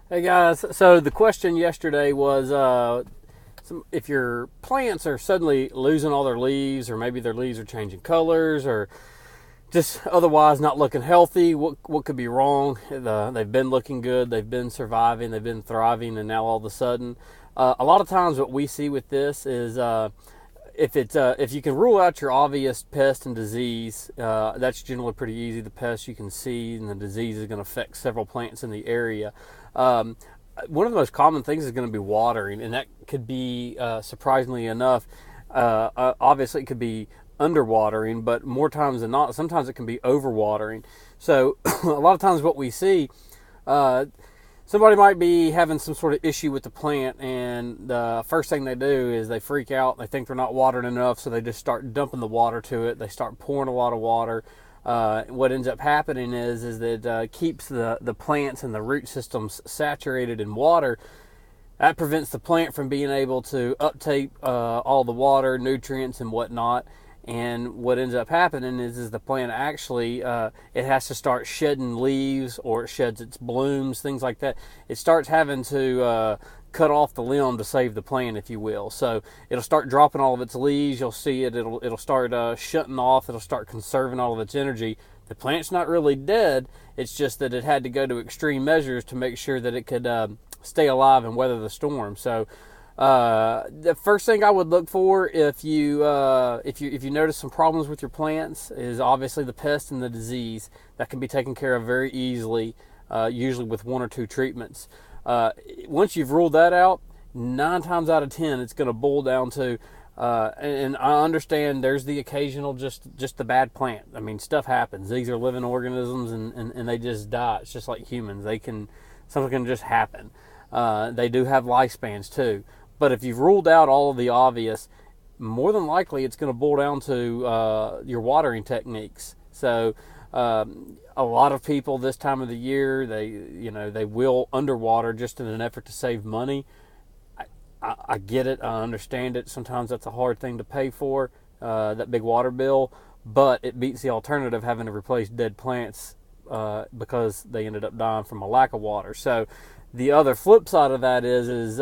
Hey guys, so the question yesterday was if your plants are suddenly losing all their leaves, or maybe their leaves are changing colors, or just otherwise not looking healthy, what could be wrong? They've been looking good, they've been surviving, they've been thriving, and now all of a sudden, a lot of times what we see with this is if you can rule out your obvious pest and disease, that's generally pretty easy. The pest you can see, and the disease is going to affect several plants in the area. Um, One of the most common things is going to be watering, and that could be surprisingly enough. Obviously, it could be underwatering, but more times than not, sometimes it can be overwatering. So, a lot of times, what we see, uh, somebody might be having some sort of issue with the plant, and the first thing they do is they freak out. They think they're not watering enough, so they just start dumping the water to it. They start pouring a lot of water. What ends up happening is that keeps the plants and the root systems saturated in water. That prevents the plant from being able to uptake all the water, nutrients, and whatnot. And what ends up happening is the plant actually it has to start shedding leaves, or it sheds its blooms, things like that. It starts having to cut off the limb to save the plant, if you will. So it'll start dropping all of its leaves. You'll see it. It'll start shutting off. It'll start conserving all of its energy. The plant's not really dead. It's just that it had to go to extreme measures to make sure that it could stay alive and weather the storm. So the first thing I would look for if you notice some problems with your plants is obviously the pest and the disease. That can be taken care of very easily, usually with one or two treatments. Once you've ruled that out, 9 times out of 10 it's going to boil down to and I understand there's the occasional just the bad plant. I mean, stuff happens. These are living organisms, and they just die. It's just like humans. Something can just happen. They do have lifespans too. But if you've ruled out all of the obvious, more than likely it's going to boil down to your watering techniques. So a lot of people this time of the year, they will underwater just in an effort to save money. I get it. I understand it. Sometimes that's a hard thing to pay for, that big water bill, but it beats the alternative, having to replace dead plants because they ended up dying from a lack of water. So the other flip side of that is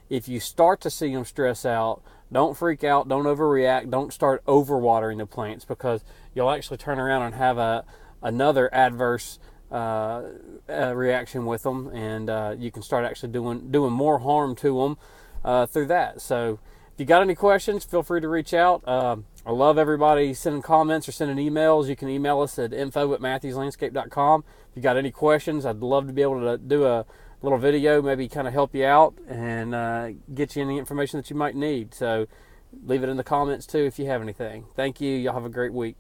if you start to see them stress out, don't freak out, don't overreact, don't start overwatering the plants, because you'll actually turn around and have another adverse reaction with them, and you can start actually doing more harm to them through that. So if you got any questions, feel free to reach out. I love everybody sending comments or sending emails. You can email us at info@matthewslandscape.com. If you got any questions, I'd love to be able to do a little video, maybe kind of help you out and get you any information that you might need. So leave it in the comments too if you have anything. Thank you. Y'all have a great week.